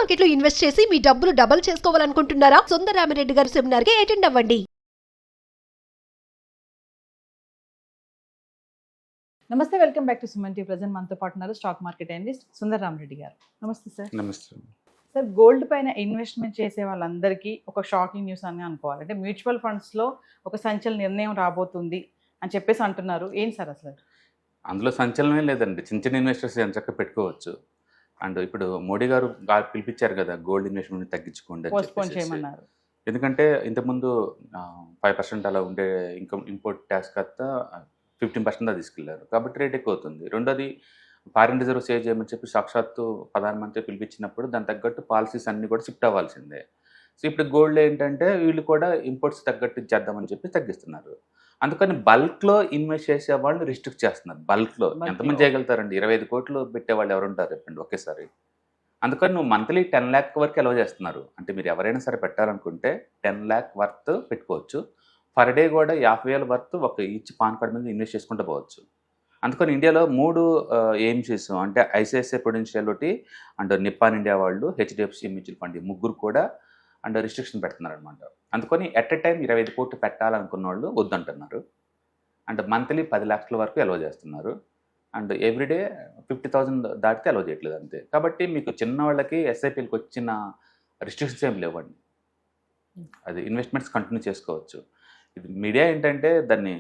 Market లో invest చేసి మీ డబ్బులు డబుల్ చేసుకోవాలనుకుంటున్నారా? సుందరరామిరెడ్డి గారి సెమినార్ కి అటెండ్ అవ్వండి. నమస్తే, welcome back to Suman TV. Present మనతో పాటు ఉన్నారు స్టాక్ మార్కెట్ అనలిస్ట్ సుందరరామిరెడ్డి గారు. నమస్తే సార్. నమస్తే. సార్, గోల్డ్ పైన ఇన్వెస్ట్మెంట్ చేసే వాళ్ళందరికీ ఒక షాకింగ్ న్యూస్ అని అనుకోవాలి. అంటే మ్యూచువల్ ఫండ్స్లో ఒక సంచలన నిర్ణయం రాబోతుంది అని చెప్పేసి అంటున్నారు. ఏంటి సార్ అసలు? అందులో సంచలనమే లేదండి. చిన్న చిన్న ఇన్వెస్టర్స్ ఎంచక్క పెట్టుకోవచ్చు. అండ్ ఇప్పుడు మోడీ గారు పిలిపించారు కదా, గోల్డ్ ఇన్వెస్ట్మెంట్ తగ్గించుకోండి అని పోస్ట్పోన్ చెప్పేసి. చేయమన్నారు. ఎందుకంటే ఇంతకుముందు 5% అలా ఉండే ఇంపోర్ట్ ట్యాక్స్ కత్త 15% తీసుకెళ్లారు, కాబట్టి రేట్ ఎక్కువ అవుతుంది. రెండోది ఫారిన్ రిజర్వ్ సేవ్ చేయమని చెప్పి సాక్షాత్తు ప్రధానమంత్రి పిలిపించినప్పుడు దానికి తగ్గట్టు పాలసీస్ అన్నీ కూడా షిఫ్ట్ అవ్వాల్సిందే. సో ఇప్పుడు గోల్డ్ ఏంటంటే వీళ్ళు కూడా ఇంపోర్ట్స్ తగ్గట్టు చేద్దామని చెప్పి తగ్గిస్తున్నారు. అందుకని బల్క్లో ఇన్వెస్ట్ చేసే వాళ్ళు రిస్ట్రిక్ట్ చేస్తున్నారు. బల్క్లో ఎంతమంది చేయగలుగుతారండి? 25 కోట్లు పెట్టేవాళ్ళు ఎవరుంటారు చెప్పండి ఒకేసారి? అందుకని నువ్వు మంత్లీ 10 lakh వరకు అలౌ చేస్తున్నారు. అంటే మీరు ఎవరైనా సరే పెట్టాలనుకుంటే 10 lakh వర్త్ పెట్టుకోవచ్చు. పర్ డే కూడా 50,000 వర్త్ ఒక ఈచ్ పాన్ కార్డ్ మీద ఇన్వెస్ట్ చేసుకుంటూ పోవచ్చు. అందుకని ఇండియాలో 3 ఎయిమ్సెస్ అంటే ఐసిఐసిఐ ప్రుడెన్షియల్ ఒకటి, అండ్ నిప్పాన్ ఇండియా వాళ్ళు, హెచ్డిఎఫ్సి మ్యూచువల్ ఫండ్, ముగ్గురు కూడా అండ్ రిస్ట్రిక్షన్ పెడుతున్నారు అనమాట. అందుకని ఎట్ ఎ టైం 25 కోట్లు పెట్టాలనుకున్న వాళ్ళు వద్దంటున్నారు. అండ్ మంత్లీ 10 lakhs వరకు అలౌ చేస్తున్నారు. అండ్ ఎవ్రీడే 50,000 దాటితే అలౌ చేయట్లేదు అంతే. కాబట్టి మీకు చిన్న వాళ్ళకి ఎస్ఐపిఎల్కి వచ్చిన రిస్ట్రిక్షన్స్ ఏమి లేవండి. అది ఇన్వెస్ట్మెంట్స్ కంటిన్యూ చేసుకోవచ్చు. ఇది మీడియా ఏంటంటే దాన్ని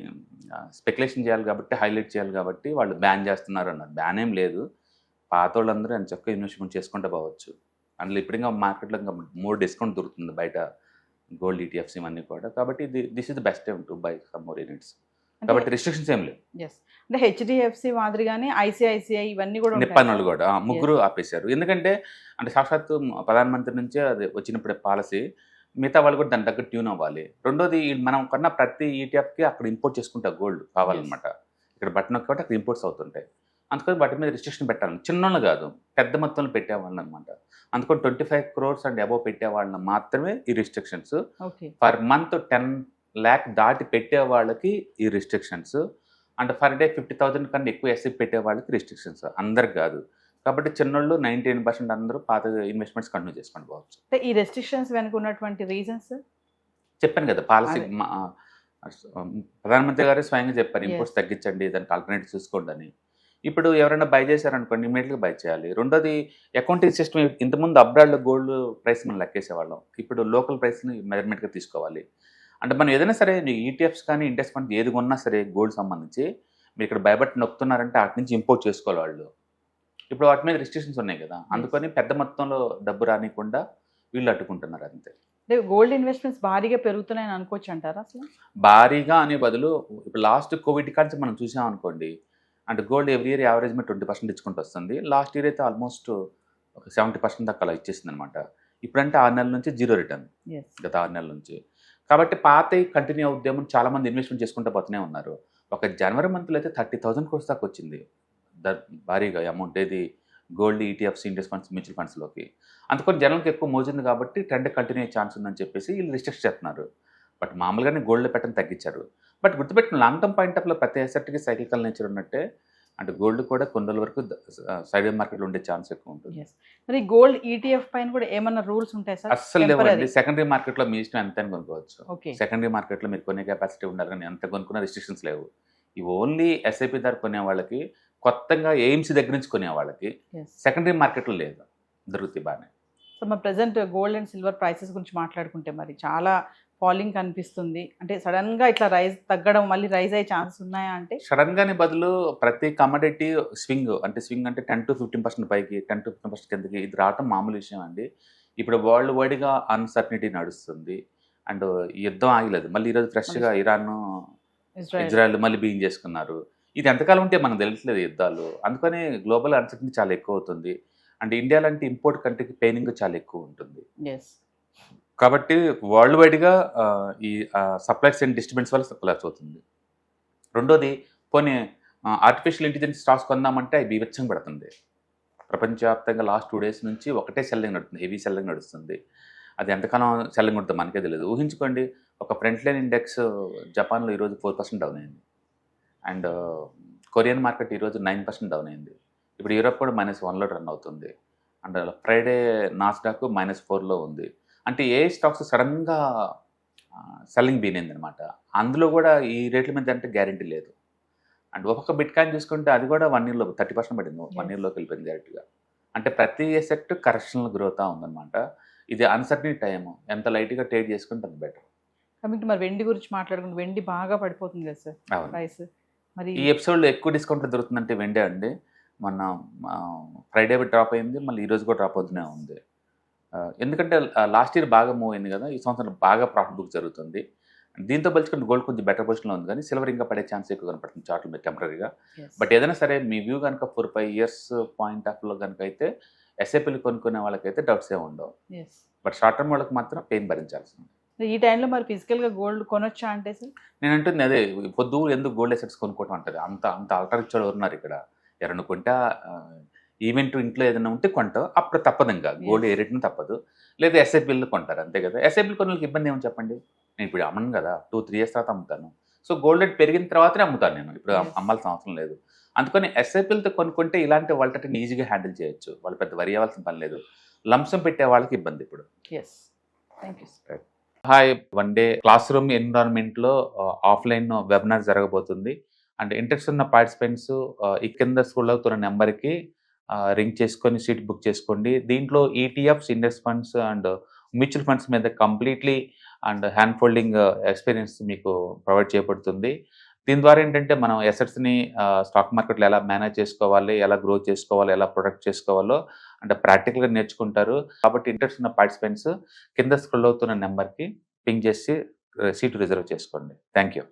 స్పెక్యులేషన్ చేయాలి కాబట్టి, హైలైట్ చేయాలి కాబట్టి వాళ్ళు బ్యాన్ చేస్తున్నారు అన్నారు. బ్యాన్ ఏం లేదు. పాత వాళ్ళందరూ అని చక్కగా ఇన్వెస్ట్మెంట్ చేసుకుంటూ పోవచ్చు. అందులో ఇప్పుడు ఇంకా మార్కెట్లో ఇంకా మోర్ డిస్కౌంట్ దొరుకుతుంది బయట గోల్డ్ ఈటీఎఫ్స్ ఇవన్నీ కూడా. కాబట్టి this is the best time to buy some more units. కాబట్టి రిస్ట్రిక్షన్స్ ఏం లేవు. అంటే హెచ్డిఎఫ్సి మాదిరిగానే ఐసిఐసిఐ ఇవన్నీ కూడా నిప్పాన్ వాళ్ళు కూడా ముగ్గురు ఆపేశారు. ఎందుకంటే అంటే సాక్షాత్తు ప్రధానమంత్రి నుంచే అది వచ్చినప్పుడే పాలసీ, మిగతా వాళ్ళు కూడా దాని తగ్గట్టు ట్యూన్ అవ్వాలి. రెండోది మనం కన్నా ప్రతి ఈటీఎఫ్కి అక్కడ ఇంపోర్ట్ చేసుకుంటా గోల్డ్ కావాలన్నమాట. ఇక్కడ బట్టన్ కాబట్టి అక్కడ ఇంపోర్ట్స్ అవుతుంటాయి. అందుకని వాటి మీద రిస్ట్రిక్షన్ పెట్టాలి. చిన్నోళ్ళు కాదు, పెద్ద మొత్తంలో పెట్టేవాళ్ళు అనమాట. అందుకని 25 crores అండ్ అబోవ్ పెట్టేవాళ్ళని మాత్రమే ఈ రిస్ట్రిక్షన్స్. పర్ మంత్ 10 lakh దాటి పెట్టే వాళ్ళకి ఈ రిస్ట్రిక్షన్స్. అండ్ పర్ డే 50,000 కన్నా ఎక్కువ ఎస్ఐపి పెట్టే వాళ్ళకి రిస్ట్రిక్షన్స్. అందరికి కాదు. కాబట్టి చిన్నోళ్ళు 99% అందరూ పాత ఇన్వెస్ట్మెంట్స్ కంటిన్యూ చేసుకొని పోవచ్చు. అంటే ఈ రెస్ట్రిక్షన్స్ వెనుక ఉన్నటువంటి రీజన్స్ చెప్పాను కదా, పాలసీ ప్రధానమంత్రి గారే స్వయంగా చెప్పారు, ఇంపోర్ట్స్ తగ్గించండి, దానికి ఆల్టర్నేటివ్ చూసుకోండి అని. ఇప్పుడు ఎవరైనా బై చేశారనుకోండి, ఇమీడియట్గా బై చేయాలి. రెండోది అకౌంటింగ్ సిస్టమ్. ఇంతకుముందు అబ్రాడ్లో గోల్డ్ ప్రైస్ మనం లెక్కేసేవాళ్ళం, ఇప్పుడు లోకల్ ప్రైస్ని మెజర్మెంట్గా తీసుకోవాలి. అంటే మనం ఏదైనా సరే ఈటీఎఫ్స్ కానీ ఇండెక్స్ ఫండ్స్ ఏది కొన్నా సరే గోల్డ్ సంబంధించి మీరు ఇక్కడ బైబట్ నొక్కుతున్నారంటే వాటి నుంచి ఇంపోర్ట్ చేసుకోవాలి వాళ్ళు. ఇప్పుడు వాటి మీద రిస్ట్రిక్షన్స్ ఉన్నాయి కదా, అందుకని పెద్ద మొత్తంలో డబ్బు రానికుండా వీళ్ళు అడ్డుకుంటున్నారు అంతే. గోల్డ్ ఇన్వెస్ట్మెంట్స్ భారీగా పెరుగుతున్నాయని అనుకోవచ్చు అంటారా? అసలు భారీగా అనే బదులు ఇప్పుడు లాస్ట్ కోవిడ్ కాంచి మనం చూసాం అనుకోండి, అంటే గోల్డ్ ఎవ్రీ ఇయర్ యావరేజ్ మీద 20% ఇచ్చుకుంటూ వస్తుంది. లాస్ట్ ఇయర్ అయితే ఆల్మోస్ట్ ఒక 70% దాకా అలా ఇచ్చేసింది అనమాట. ఇప్పుడంటే 6 నెలల నుంచి 0 రిటర్న్, గత 6 నెలల నుంచి. కాబట్టి పాత కంటిన్యూ అవుద్దేమో చాలామంది ఇన్వెస్ట్మెంట్ చేసుకుంటూ పోతూనే ఉన్నారు. ఒక జనవరి మంత్లో అయితే 30,000 crores దాకా వచ్చింది భారీగా అమౌంట్. ఏది gold ETFs, index funds, mutual ఫండ్స్లోకి. అందుకని జనాలకు ఎక్కువ మోజుంది కాబట్టి ట్రెండ్ కంటిన్యూ అయ్యే ఛాన్స్ ఉందని చెప్పేసి వీళ్ళు రిస్ట్రిక్ట్ చేస్తున్నారు. బట్ మామూలుగానే గోల్డ్ పెట్టడం తగ్గించారు. బట్ గుర్తుపెట్టిన లాంగ్ టర్మ్ పాయింట్ ఆఫ్లో ప్రతి అసెట్కి సైకికల్ నేచర్ ఉన్నట్టే అంటే గోల్డ్ కూడా కొన్ని రోజుల వరకు సైడ్ మార్కెట్లో ఉండే ఛాన్స్ ఎక్కువ ఉంటుంది. మరి గోల్డ్ ఈటీఎఫ్ పైన కూడా ఏమన్నా రూల్స్ ఉంటాయి సార్? అస్సలు లేవండి. సెకండరీ మార్కెట్లో మీ ఇష్టం ఎంత అని కొనుక్కోవచ్చు. సెకండరీ మార్కెట్లో మీరు కొనే కెపాసిటీ ఉండాలి, కానీ ఎంత కొనుక్కున్న రిస్ట్రిక్షన్స్ లేవు. ఇవి ఓన్లీ ఎస్ఐపి ధర కొనే వాళ్ళకి, కొత్తగా ఎయిమ్స్ దగ్గర నుంచి కొనే వాళ్ళకి సెకండరీ మార్కెట్లో లేదు, దొరుకుతాయి బాగానే. సో మా present gold and silver prices గురించి మాట్లాడుకుంటే మరి చాలా ఫాలింగ్ కనిపిస్తుంది. అంటే సడన్గా ఇట్లా తగ్గడం మళ్ళీ రైజ్ అయ్యే ఛాన్సెస్ ఉన్నాయా? అంటే సడన్గానే బదులు ప్రతి కమోడిటీ స్వింగ్ అంటే 10 to 15% పైకి, 10 to 15% కిందకి ఇది రావటం మామూలు విషయం అండి. ఇప్పుడు వరల్డ్ వైడ్గా అన్సర్టనిటీ నడుస్తుంది. అండ్ యుద్ధం ఆగలేదు. మళ్ళీ ఈరోజు ఫ్రెష్గా ఇరాన్, ఇజ్రాయెల్ మళ్ళీ బీయింగ్ చేసుకున్నారు. ఇది ఎంతకాలం ఉంటే మనకు తెలియట్లేదు యుద్ధాలు. అందుకని గ్లోబల్ అన్సర్టనిటీ చాలా ఎక్కువ అవుతుంది. అండ్ ఇండియా లాంటి ఇంపోర్ట్ కంట్రీకి పెయినింగ్ చాలా ఎక్కువ ఉంటుంది. కాబట్టి వరల్డ్ వైడ్గా ఈ సప్లై చైన్ డిస్టర్బెన్స్ వల్ల కొలాప్స్ అవుతుంది. రెండోది పోనీ ఆర్టిఫిషియల్ ఇంటెలిజెన్స్ స్టాక్స్ కొందామంటే అవి బీభత్సం పడుతుంది. ప్రపంచవ్యాప్తంగా లాస్ట్ 2 days నుంచి ఒకటే సెల్లింగ్ నడుస్తుంది, హెవీ సెల్లింగ్ నడుస్తుంది. అది ఎంతకాలం సెల్లింగ్ ఉంటుందో మనకే తెలియదు. ఊహించుకోండి, ఒక ఫ్రంట్ లైన్ ఇండెక్స్ జపాన్లో ఈరోజు 4% డౌన్ అయింది. అండ్ కొరియన్ మార్కెట్ ఈరోజు 9% డౌన్ అయింది. ఇప్పుడు యూరోప్ కూడా -1లో రన్ అవుతుంది. అండ్ ఫ్రైడే నాస్డాక్ -4లో ఉంది. అంటే ఏ స్టాక్స్ సడన్గా సెల్లింగ్ బీనింది అనమాట. అందులో కూడా ఈ రేట్ల మీద అంటే గ్యారంటీ లేదు. అండ్ ఒక్కొక్క బిట్ కాయిన్ చూసుకుంటే అది కూడా 1 ఇయర్లో 30% పడింది. 1 ఇయర్లోకి వెళ్ళిపోయింది డైరెక్ట్గా. అంటే ప్రతి ఎసెక్ట్ కరెక్షన్లో గ్రోత్ ఉందన్నమాట. ఇది అన్సర్టనీ టైము. ఎంత లైట్గా ట్రేడ్ చేసుకుంటే అంత బెటర్. కాబట్టి మరి వెండి గురించి మాట్లాడుకుంటే వెండి బాగా పడిపోతుంది కదా సార్ అవును. ప్రైస్. మరి ఈ ఎపిసోడ్లో ఎక్కువ డిస్కౌంట్లో దొరుకుతుందంటే వెండే అండి. మొన్న ఫ్రైడే డ్రాప్ అయింది, మళ్ళీ ఈరోజు కూడా డ్రాప్ అవుతూనే ఉంది. ఎందుకంటే లాస్ట్ ఇయర్ బాగా మూవ్ అయింది కదా, ఈ సంవత్సరం బాగా ప్రాఫిట్ బుక్ జరుగుతుంది. దీంతో పోల్చుకుంటే గోల్డ్ కొంచెం బెటర్ పొజిషన్లో ఉంది, కానీ సిల్వర్ ఇంకా పడే ఛాన్స్ ఎక్కువ కనపడుతుంది చార్ట్లో మీద టెంపరీగా. yes. బట్ ఏదైనా సరే మీ వ్యూ కనుక 4-5 ఇయర్స్ పాయింట్ ఆఫ్లో కనుక అయితే ఎస్ఐపీలు కొనుక్కునే వాళ్ళకైతే డౌట్స్ ఏమి ఉండవు. yes. బట్ షార్ట్ టర్మ్ వాళ్ళకి మాత్రం పెయిన్ భరించాల్సింది. ఈ టైంలో మరి ఫిజికల్గా గోల్డ్ కొనొచ్చా అంటే సార్? నేను అంటుంది అదే, పొద్దు ఎందుకు గోల్డ్ అసెట్స్ కొనుక్కోవటం అంటది. అంత అంత అల్టర్ ఇచ్చాడు ఉన్నారు ఇక్కడ. ఎవరైనా కొంటే ఈవెంట్ ఇంట్లో ఏదైనా ఉంటే కొంటావు, అప్పుడు తప్పదు, ఇంకా గోల్డ్ ఏ రేట్ని తప్పదు. లేదా ఎస్ఐపీలు కొంటారు అంతే కదా. ఎస్ఐపీలు కొన్న వాళ్ళకి ఇబ్బంది ఏమని చెప్పండి, నేను ఇప్పుడు అమ్మను కదా, 2-3 ఇయర్స్ తర్వాత అమ్ముతాను. సో గోల్డ్ రేట్ పెరిగిన తర్వాతనే అమ్ముతాను నేను, ఇప్పుడు అమ్మాల్సిన అవసరం లేదు. అందుకని ఎస్ఐపీలతో కొనుక్కుంటే ఇలాంటి వాళ్ళని ఈజీగా హ్యాండిల్ చేయొచ్చు, వాళ్ళు పెద్ద వరి అవ్వాల్సిన పని లేదు. లంసం పెట్టే వాళ్ళకి ఇబ్బంది ఇప్పుడు. Yes, thank you sir. Hi, 1 day class room ఎన్విరాన్మెంట్లో ఆఫ్లైన్ వెబినార్ జరగబోతుంది. అండ్ ఇంట్రెస్ట్ ఉన్న పార్టిసిపెంట్స్ ఈ కింద స్కూల్ అవుతున్న నెంబర్కి రింగ్ చేసుకొని సీట్ బుక్ చేసుకోండి. దీంట్లో ETFs, index funds and mutual funds మీద completely and hand folding experience మీకు ప్రొవైడ్ చేయబడుతుంది. దీని ద్వారా ఏంటంటే మనం ఎసెట్స్ని స్టాక్ మార్కెట్లో ఎలా మేనేజ్ చేసుకోవాలి, ఎలా గ్రో చేసుకోవాలి, ఎలా ప్రొటెక్ట్ చేసుకోవాలో అంటే ప్రాక్టికల్గా నేర్చుకుంటారు. కాబట్టి ఇంట్రెస్ట్ ఉన్న పార్టిసిపెంట్స్ కింద స్క్రోల్ అవుతున్న నెంబర్కి పింగ్ చేసి సీటు రిజర్వ్ చేసుకోండి. Thank you.